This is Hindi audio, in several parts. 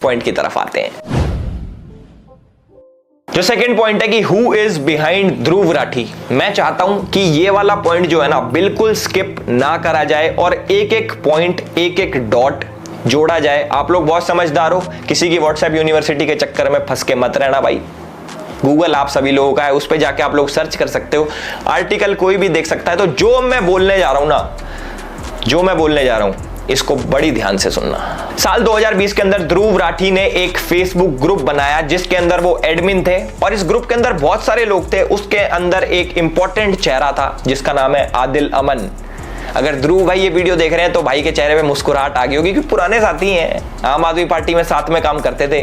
पॉइंट की तरफ आते हैं। जो सेकंड पॉइंट है कि who is behind Dhruv Rathee. मैं चाहता हूं कि ये वाला पॉइंट जो है ना बिल्कुल स्किप ना करा जाए और एक एक पॉइंट, एक एक डॉट जोड़ा जाए। आप लोग बहुत समझदार हो, किसी की व्हाट्सएप यूनिवर्सिटी के चक्कर में फंस के मत रहना भाई। गूगल आप सभी लोगों का है, उस पर जाके आप लोग सर्च कर सकते हो, आर्टिकल कोई भी देख सकता है। तो जो मैं बोलने जा रहा हूं ना, जो मैं बोलने जा रहा हूं इसको बड़ी ध्यान से सुनना। साल 2020 के अंदर ध्रुव राठी ने एक फेसबुक ग्रुप बनाया जिसके अंदर वो एडमिन थे और इस ग्रुप के अंदर बहुत सारे लोग थे। उसके अंदर एक इंपॉर्टेंट चेहरा था जिसका नाम है आदिल अमन। अगर ध्रुव भाई ये वीडियो देख रहे हैं तो भाई के चेहरे पे मुस्कुराहट आ गई होगी क्योंकि पुराने साथी हैं, आम आदमी पार्टी में साथ में काम करते थे।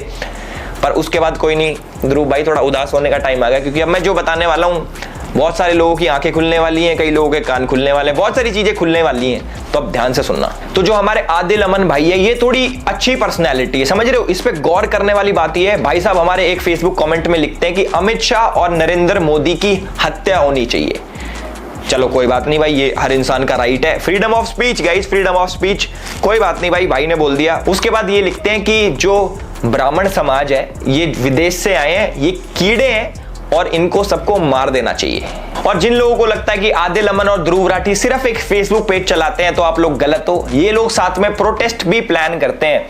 पर उसके बाद कोई नहीं, ध्रुव भाई थोड़ा उदास होने का टाइम आ गया क्योंकि अब मैं जो बताने वाला हूं बहुत सारे लोगों की आंखें खुलने वाली हैं, कई लोगों के कान खुलने वाले हैं, बहुत सारी चीजें खुलने वाली हैं। तो अब ध्यान से सुनना। तो जो हमारे आदिल अमन भाई है, ये थोड़ी अच्छी पर्सनैलिटी है, समझ रहे हो। इस पे गौर करने वाली बात ये है, भाई साहब हमारे एक फेसबुक कमेंट में लिखते हैं कि अमित शाह और नरेंद्र मोदी की हत्या होनी चाहिए। चलो कोई बात नहीं भाई, ये हर इंसान का राइट है, freedom of speech guys, freedom of speech, कोई बात नहीं भाई ने बोल दिया। उसके बाद ये लिखते हैं कि जो ब्राह्मण समाज है ये विदेश से आए हैं, ये कीड़े हैं और इनको सबको मार देना चाहिए। और जिन लोगों को लगता है कि आदिल अमन और ध्रुव राठी सिर्फ एक फेसबुक पेज चलाते हैं तो आप लोग गलत हो। ये लोग साथ में प्रोटेस्ट भी प्लान करते हैं।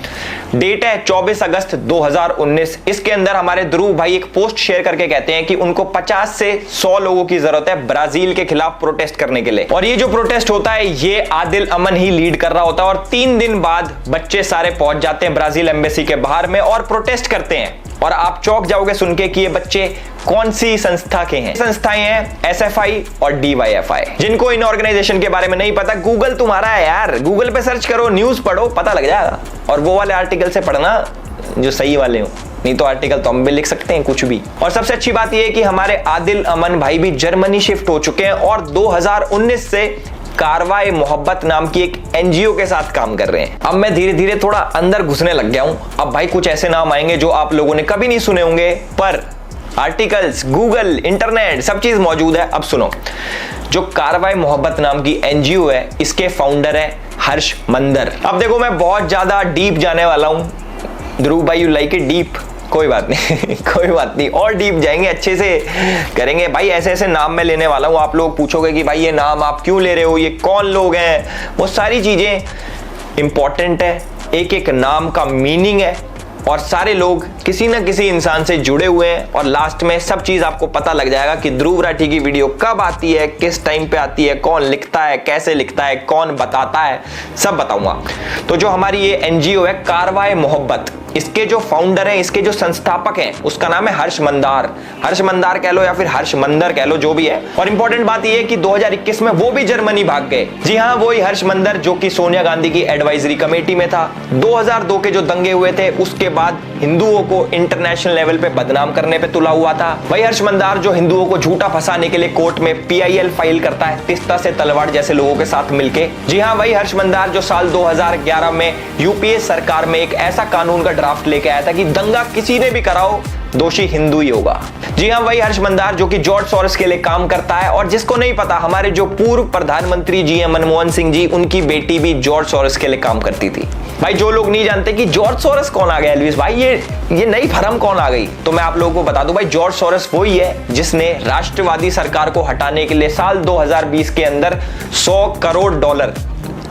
डेट है 24 अगस्त 2019। इसके अंदर हमारे ध्रुव भाई एक पोस्ट शेयर करके कहते हैं कि उनको 50 से 100 लोगों की जरूरत है ब्राजील के खिलाफ प्रोटेस्ट करने के लिए। और ये जो प्रोटेस्ट होता है ये आदिल अमन ही लीड कर रहा होता है और 3 दिन बाद बच्चे सारे पहुंच जाते हैं ब्राजील एम्बेसी के बाहर में और प्रोटेस्ट करते हैं। और आप चौंक जाओगे सुन के कि ये बच्चे कौन सी संस्था के हैं। संस्थाएं हैं एसएफआई और डीवाईएफआई। जिनको इन ऑर्गेनाइजेशन के बारे में नहीं पता, गूगल तुम्हारा है यार, गूगल पे सर्च करो, न्यूज पढ़ो, पता लग जाएगा। और वो वाले आर्टिकल से पढ़ना जो सही वाले हो, नहीं तो आर्टिकल तो हम भी लिख सकते हैं कुछ भी। और सबसे अच्छी बात यह है कि हमारे आदिल अमन भाई भी जर्मनी शिफ्ट हो चुके हैं और 2019 से कारवाए मोहब्बत नाम की एक एनजीओ के साथ काम कर रहे हैं। अब मैं धीरे धीरे थोड़ा अंदर घुसने लग गया हूं। अब भाई कुछ ऐसे नाम आएंगे जो आप लोगों ने कभी नहीं सुने होंगे, पर आर्टिकल्स, गूगल, इंटरनेट सब चीज मौजूद है। अब सुनो, जो कारवाए मोहब्बत नाम की एनजीओ है इसके फाउंडर है हर्ष मंदर। अब देखो मैं बहुत ज्यादा डीप जाने वाला हूं। ध्रुव भाई यू लाइक इट डीप, कोई बात नहीं कोई बात नहीं, और डीप जाएंगे, अच्छे से करेंगे भाई। ऐसे ऐसे नाम मैं लेने वाला हूं, आप लोग पूछोगे कि भाई ये नाम आप क्यों ले रहे हो, ये कौन लोग हैं, वो सारी चीजें इंपॉर्टेंट है। एक एक नाम का मीनिंग है और सारे लोग किसी ना किसी इंसान से जुड़े हुए हैं और लास्ट में सब चीज आपको पता लग जाएगा कि ध्रुव राठी की वीडियो कब आती है, किस टाइम पे आती है, कौन लिखता है, कैसे लिखता है, कौन बताता है, सब बताऊंगा। तो जो हमारी ये एनजीओ है कारवाए मोहब्बत, इसके जो फाउंडर हैं, इसके जो संस्थापक हैं, उसका नाम है हर्ष मंदार। हर्ष मंदार कह लो या फिर हर्ष मंदर कह लो, जो भी है। और इंपॉर्टेंट बात यह है कि 2021 में वो भी जर्मनी भाग गए। जी हाँ, वही हर्ष मंदर जो कि सोनिया गांधी की एडवाइजरी कमेटी में था। 2002 के जो दंगे हुए थे उसके बाद हिंदुओं को इंटरनेशनल लेवल पे बदनाम करने पे तुला हुआ था। वही हर्ष मंदार जो हिंदुओं को झूठा फंसाने के लिए कोर्ट में PIL फाइल करता है, तिस्ता से तलवार जैसे लोगों के साथ मिलके। जी हाँ, वही हर्ष मंदार जो साल 2011 में यूपीए सरकार में एक ऐसा कानून का ड्राफ्ट लेके आया था कि दंगा किसी ने भी कराओ दोषी हिंदू ही होगा। जी हाँ, वही हर्ष मंदार जो कि जॉर्ज सोरोस के लिए काम करता है। और जिसको नहीं पता, हमारे जो पूर्व प्रधानमंत्री जी हैं मनमोहन सिंह जी, उनकी बेटी भी जॉर्ज सोरोस के लिए काम करती थी। भाई जो लोग नहीं जानते कि जॉर्ज सोरोस कौन आ गया एल्विस भाई, ये नई फर्म कौन आ गई, तो मैं आप लोगों को बता दूं भाई, जॉर्ज सोरोस वही है जिसने राष्ट्रवादी सरकार को हटाने के लिए साल 2020 के अंदर $100 करोड़,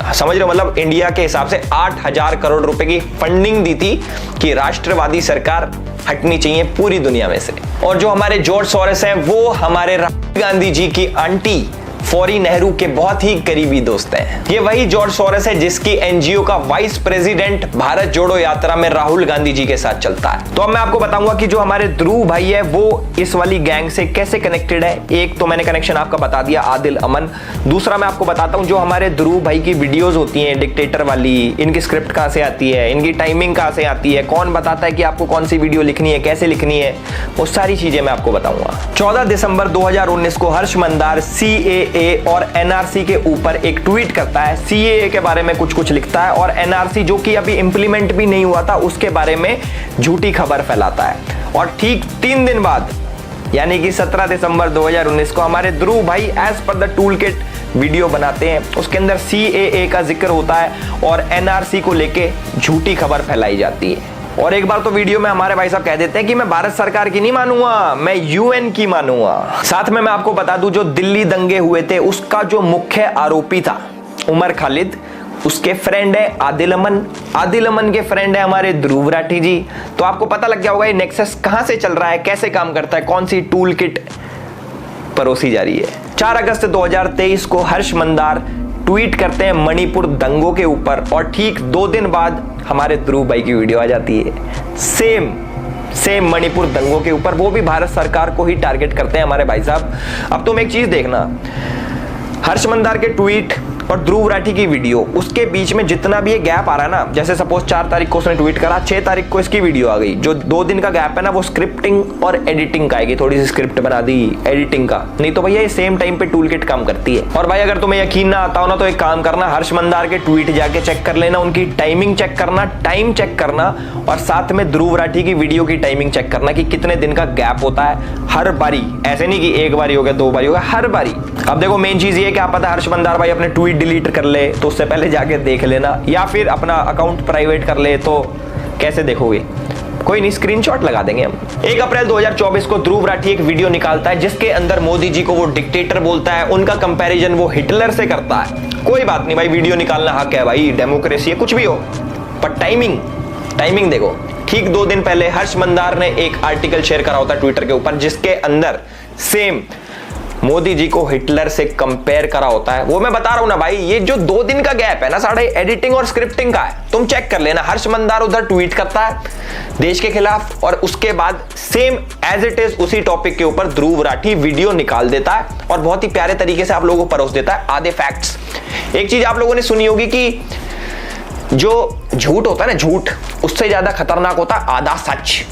समझ रहे हो, मतलब इंडिया के हिसाब से 8,000 करोड़ रुपए की फंडिंग दी थी कि राष्ट्रवादी सरकार हटनी चाहिए पूरी दुनिया में से। और जो हमारे जॉर्ज सोरोस हैं वो हमारे राहुल गांधी जी की आंटी फौरी नेहरू के बहुत ही करीबी दोस्त हैं। ये वही जॉर्ज सोरोस है जिसकी एनजीओ का वाइस प्रेसिडेंट भारत जोड़ो यात्रा में राहुल गांधी जी के साथ चलता है। तो अब मैं आपको बताऊंगा कि जो हमारे ध्रुव भाई है वो इस वाली गैंग से कैसे कनेक्टेड है। एक तो मैंने कनेक्शन आपका बता दिया, आदिल अमन। दूसरा मैं आपको बताता हूं जो हमारे ध्रुव भाई की वीडियोज होती हैं डिक्टेटर वाली, इनकी स्क्रिप्ट कहां से आती है, इनकी टाइमिंग कहां से आती है, कौन बताता है कि आपको कौन सी वीडियो लिखनी है, कैसे लिखनी है, वो सारी चीजें मैं आपको बताऊंगा। 14 दिसंबर 2019 को हर्ष मंदार CAA और NRC के ऊपर एक ट्वीट करता है। CAA के बारे में कुछ लिखता है और NRC जो कि अभी इंप्लीमेंट भी नहीं हुआ था उसके बारे में झूठी खबर फैलाता है। और ठीक 3 दिन बाद यानी कि 17 दिसंबर 2019 को हमारे ध्रुव भाई as per the tool kit video बनाते हैं। उसके अंदर CAA का जिक्र होता है और NRC को लेके झूठी खबर फैलाई जाती है। और एक बार तो वीडियो में हमारे भाई साहब कह देते हैं कि मैं भारत सरकार की नहीं मानूंगा, मैं यूएन की मानूंगा। साथ में मैं आपको बता दूं, जो दिल्ली दंगे हुए थे उसका जो मुख्य आरोपी था उमर खालिद, उसके फ्रेंड है आदिल अमन, आदिल अमन के फ्रेंड है हमारे ध्रुव राठी जी। तो आपको पता लग गया होगा ये नेक्सस कहां से चल रहा है, कैसे काम करता है, कौन सी टूल किट परोसी जा रही है। 4 अगस्त 2023 को हर्ष मंदार ट्वीट करते हैं मणिपुर दंगों के ऊपर और ठीक 2 दिन बाद हमारे ध्रुव भाई की वीडियो आ जाती है सेम मणिपुर दंगों के ऊपर, वो भी भारत सरकार को ही टारगेट करते हैं हमारे भाई साहब। अब तुम एक चीज देखना, हर्ष मंदार के ट्वीट और ध्रुव राठी की वीडियो, उसके बीच में जितना भी ये गैप आ रहा है ना, जैसे सपोज 4 तारीख को उसने ट्वीट करा, 6 तारीख को इसकी वीडियो आ गई, जो 2 दिन का गैप है ना वो स्क्रिप्टिंग और एडिटिंग का आएगी, थोड़ी सी स्क्रिप्ट बना दी एडिटिंग का, नहीं तो भैया ये सेम टाइम पे टूल किट काम करती है। और भाई अगर तुम्हें यकीन ना आता हो ना तो एक काम करना, हर्ष मंदार के ट्वीट जाके चेक कर लेना, उनकी टाइमिंग चेक करना, टाइम चेक करना, और साथ में ध्रुव राठी की वीडियो की टाइमिंग चेक करना कि कितने दिन का गैप होता है हर बारी, ऐसे नहीं कि एक बारी हो गया 2 बारी हो गया, हर बारी। अब देखो मेन चीज ये क्या पता हर्ष मंदार भाई अपने ट्वीट डिलीट कर ले, तो उससे पहले जाके देख लेना, या फिर अपना अकाउंट प्राइवेट कर ले, तो कैसे देखोगे, कोई नहीं स्क्रीनशॉट लगा देंगे हम। 1 अप्रैल 2024 को ध्रुव राठी एक वीडियो निकालता है जिसके अंदर मोदी जी को वो डिक्टेटर बोलता है, उनका कंपैरिजन वो हिटलर से करता है। कोई बात नहीं भाई, वीडियो निकालना हक है भाई, डेमोक्रेसी है, कुछ भी हो, पर टाइमिंग देखो। ठीक 2 दिन पहले हर्ष मंदार ने एक आर्टिकल शेयर करा होता है ट्विटर के ऊपर जिसके अंदर सेम मोदी जी को हिटलर से कंपेयर करा होता है। वो मैं बता रहा हूं ना भाई, ये जो 2 दिन का गैप है ना साढ़े एडिटिंग और स्क्रिप्टिंग का है, तुम चेक कर लेना। हर्ष मंदार उधर ट्वीट करता है देश के खिलाफ और उसके बाद सेम एज इट इज उसी टॉपिक के ऊपर ध्रुव राठी वीडियो निकाल देता है और बहुत ही प्यारे तरीके से आप लोगों को परोस देता है आधे फैक्ट्स। एक चीज आप लोगों ने सुनी होगी कि जो झूठ होता है ना, झूठ उससे ज्यादा खतरनाक होता है आधा सच,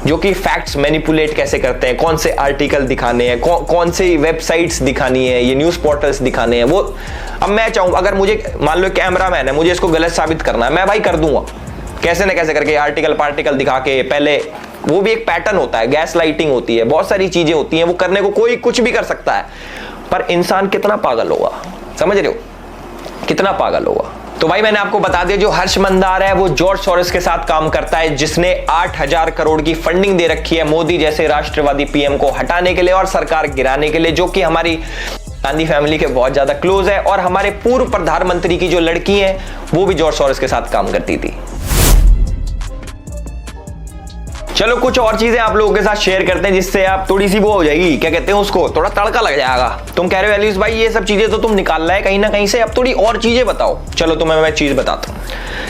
जो कि फैक्ट्स मैनिपुलेट कैसे करते हैं, कौन से आर्टिकल दिखाने हैं, कौन से वेबसाइट्स दिखानी है, ये न्यूज पोर्टल्स दिखाने हैं। वो अब मैं चाहूं, अगर मुझे मान लो कैमरामैन है, मुझे इसको गलत साबित करना है, मैं भाई कर दूंगा कैसे ना कैसे करके, आर्टिकल पार्टिकल दिखा के। पहले वो भी एक पैटर्न होता है, गैस लाइटिंग होती है, बहुत सारी चीजें होती हैं, वो करने को कोई कुछ भी कर सकता है, पर इंसान कितना पागल होगा, समझ रहे हो, कितना पागल होगा। तो भाई मैंने आपको बता दिया, जो हर्ष मंदार है वो जॉर्ज सोरोस के साथ काम करता है, जिसने 8,000 करोड़ की फंडिंग दे रखी है मोदी जैसे राष्ट्रवादी पीएम को हटाने के लिए और सरकार गिराने के लिए, जो कि हमारी गांधी फैमिली के बहुत ज्यादा क्लोज है। और हमारे पूर्व प्रधानमंत्री की जो लड़की है वो भी जॉर्ज सोरोस के साथ काम करती थी। चलो कुछ और चीजें आप लोगों के साथ शेयर करते हैं जिससे आप थोड़ी सी वो हो जाएगी, क्या कहते हैं उसको, थोड़ा तड़का लग जाएगा। तुम कह रहे हो एलिस भाई ये सब चीजें तो तुम निकाल रहा है कहीं ना कहीं से, अब थोड़ी और चीजें बताओ। चलो तुम्हें मैं चीज बताता हूँ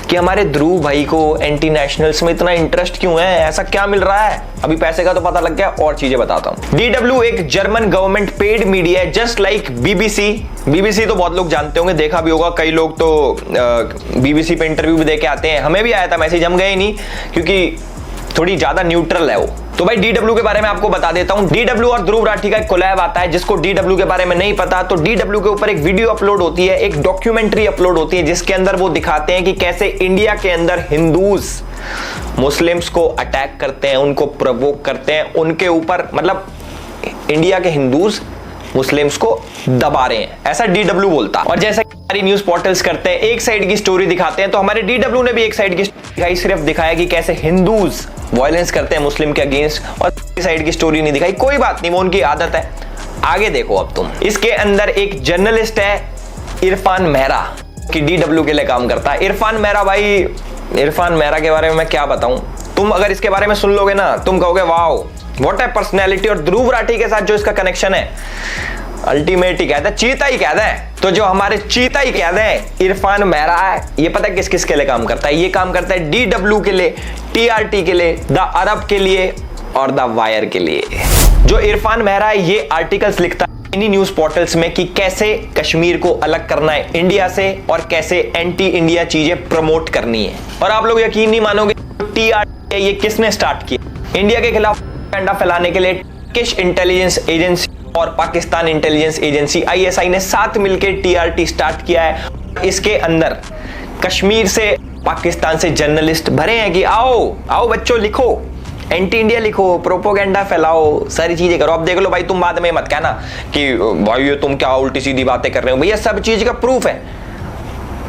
कि हमारे ध्रुव भाई को एंटी नेशनल्स में इतना इंटरेस्ट क्यों है, ऐसा क्या मिल रहा है। अभी पैसे का तो पता लग गया, और चीजें बताता हूँ। DW एक जर्मन गवर्नमेंट पेड मीडिया है, जस्ट लाइक BBC तो बहुत लोग जानते होंगे, देखा भी होगा, कई लोग तो BBC पे इंटरव्यू भी देके आते हैं, हमें भी आया था मैसेज, हम गए नहीं क्योंकि थोड़ी ज्यादा न्यूट्रल है वो। तो भाई DW के बारे में आपको बता देता हूं, DW और ध्रुव राठी का एक कोलैब आता है। जिसको DW के बारे में नहीं पता, तो DW के ऊपर एक वीडियो अपलोड होती है, एक डॉक्यूमेंट्री अपलोड होती है, जिसके अंदर वो दिखाते हैं कि कैसे इंडिया के अंदर हिंदूज मुस्लिम्स को अटैक करते हैं, उनको प्रोवोक करते हैं, उनके ऊपर मतलब इंडिया के हिंदूज मुस्लिम्स को दबा रहे हैं, ऐसा DW बोलता। और जैसा हमारी न्यूज पोर्टल्स करते हैं, एक साइड की स्टोरी दिखाते हैं, तो हमारे DW ने भी एक साइड की दिखाई, सिर्फ दिखाया कि कैसे हिंदूज वायलेंस करते हैं मुस्लिम के अगेंस्ट, और साइड की स्टोरी नहीं दिखाई। कोई बात नहीं, वो उनकी आदत है, आगे देखो अब तुम। इसके अंदर एक जर्नलिस्ट है इरफान मेहरा कि DW के लिए काम करता है। इरफान मेहरा के बारे में मैं क्या बताऊं, तुम अगर इसके बारे में सुन लोगे ना तुम कहोगे वाओ व्हाट ए पर्सनैलिटी। और ध्रुव राठी के साथ जो इसका कनेक्शन है अल्टीमेट ही कहते हैं, चीता ही कहते हैं। तो जो हमारे चीता ही कहते हैं इरफान मेहरा है, ये पता है किस किस के लिए काम करता है, ये काम करता है DW के लिए, TRT के लिए, द अरब के लिए और द वायर के लिए। जो इरफान मेहरा है ये आर्टिकल्स लिखता है इन्हीं न्यूज पोर्टल्स में कि कैसे कश्मीर को अलग करना है इंडिया से और कैसे एंटी इंडिया चीजें प्रमोट करनी है। और आप लोग यकीन नहीं मानोगे, TRT ये किसने स्टार्ट किया इंडिया के खिलाफ प्रोपेगेंडा फैलाने के लिए, टर्किश इंटेलिजेंस एजेंसी और पाकिस्तान इंटेलिजेंस एजेंसी ISI ने साथ मिलकर TRT स्टार्ट किया है। इसके अंदर कश्मीर से पाकिस्तान से जर्नलिस्ट भरे हैं कि आओ बच्चों लिखो, एंटी इंडिया लिखो, प्रोपोगेंडा फैलाओ, सारी चीजें करो। अब देख लो भाई, तुम बाद में मत कहना कि भाई ये तुम क्या उल्टी सीधी बातें कर रहे हो, भैया सब चीज का प्रूफ है,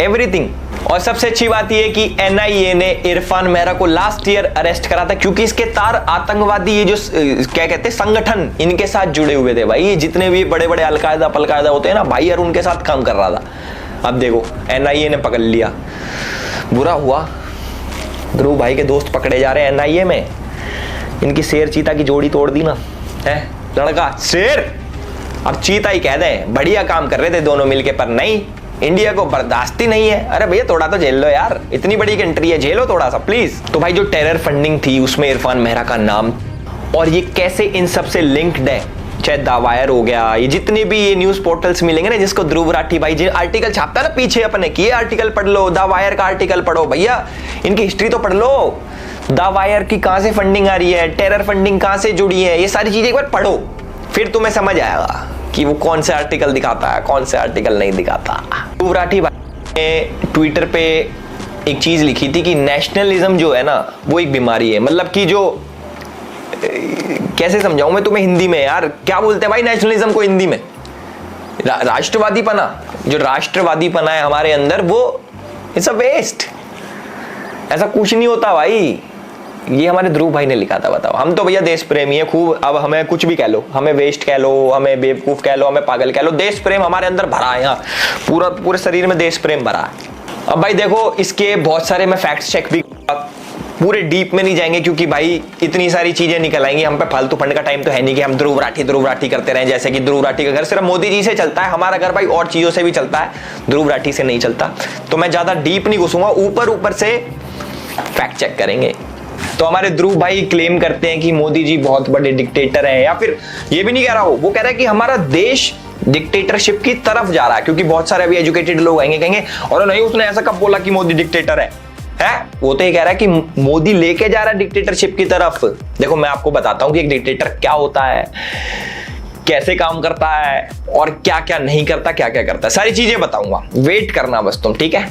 एवरीथिंग और सबसे अच्छी बात यह कि एनआईए ने इरफान मेहरा को लास्ट ईयर अरेस्ट करा था क्योंकि इसके तार आतंकवादी ये जो क्या कहते हैं संगठन इनके साथ जुड़े हुए थे भाई। ये जितने भी बड़े बड़े अलकायदा पलकायदा होते हैं ना भाई, यार उनके साथ काम कर रहा था। अब देखो एनआईए ने पकड़ लिया, बुरा हुआ ध्रुव भाई के दोस्त पकड़े जा रहे हैं एनआईए में। इनकी शेर चीता की जोड़ी तोड़ दी ना है, लड़का शेर अब चीता ही कह दें। बढ़िया काम कर रहे थे दोनों मिलके, पर नहीं, इंडिया को बर्दाश्त ही नहीं है। अरे भैया थोड़ा तो झेल लो यार, इतनी बड़ी कंट्री है, झेलो थोड़ा सा प्लीज। तो भाई जो टेरर फंडिंग थी उसमें इरफान मेहरा का नाम, और ये कैसे इन सब से लिंक्ड है, चाहे द वायर हो गया, ये जितने भी ये न्यूज पोर्टल्स मिलेंगे ना जिसको ध्रुव राठी भाई जी आर्टिकल छापता है ना पीछे अपने की, आर्टिकल पढ़ लो, द वायर का आर्टिकल पढ़ो भैया, इनकी हिस्ट्री तो पढ़ लो। द वायर की कहां से फंडिंग आ रही है, टेरर फंडिंग कहां से जुड़ी है, ये सारी चीजें एक बार पढ़ो, फिर तुम्हें समझ आएगा कि वो कौन से आर्टिकल दिखाता है कौन से आर्टिकल नहीं दिखाता। ध्रुव राठी भाई ने ट्विटर पे एक चीज लिखी थी कि नेशनलिज्म जो है ना वो एक बीमारी है। मतलब कि जो कैसे समझाऊं मैं तुम्हें हिंदी में यार, क्या बोलते हैं भाई नेशनलिज्म को हिंदी में, राष्ट्रवादी पना, जो राष्ट्रवादी पना है हमारे अंदर वो इट्स अ वेस्ट, ऐसा कुछ नहीं होता भाई। ये हमारे ध्रुव भाई ने लिखा था। बताओ, हम तो भैया देश प्रेमी है खूब, अब हमें कुछ भी कह लो, हमें वेस्ट कह लो, हमें बेवकूफ कह लो, हमें पागल कह लो, देश प्रेम हमारे अंदर भरा है, यहाँ पूरे शरीर में देश प्रेम भरा है। अब भाई देखो इसके बहुत सारे मैं फैक्ट चेक भी, पूरे डीप में नहीं जाएंगे क्योंकि भाई इतनी सारी चीजें निकल आएंगी, हम पे फालतू फंड का टाइम तो है नहीं कि हम ध्रुव राठी करते रहें। जैसे कि ध्रुव राठी का घर सिर्फ मोदी जी से चलता है, हमारा घर भाई और चीजों से भी चलता है, ध्रुव राठी से नहीं चलता। तो मैं ज्यादा डीप नहीं घुसूंगा, ऊपर से फैक्ट चेक करेंगे। तो हमारे ध्रुव भाई क्लेम करते हैं कि मोदी जी बहुत बड़े डिक्टेटर हैं, या फिर ये भी नहीं कह रहा वो कह रहा है कि हमारा देश डिक्टेटरशिप की तरफ जा रहा है। क्योंकि बहुत सारे अभी एजुकेटेड लोग आएंगे कहेंगे और नहीं उसने ऐसा कब बोला कि मोदी डिक्टेटर है? वो तो ये कह रहा है कि मोदी लेके जा रहा है डिक्टेटरशिप की तरफ। देखो मैं आपको बताता हूं कि एक डिक्टेटर क्या होता है, कैसे काम करता है और क्या क्या नहीं करता, क्या क्या करता है, सारी चीजें बताऊंगा, वेट करना बस तुम, ठीक है।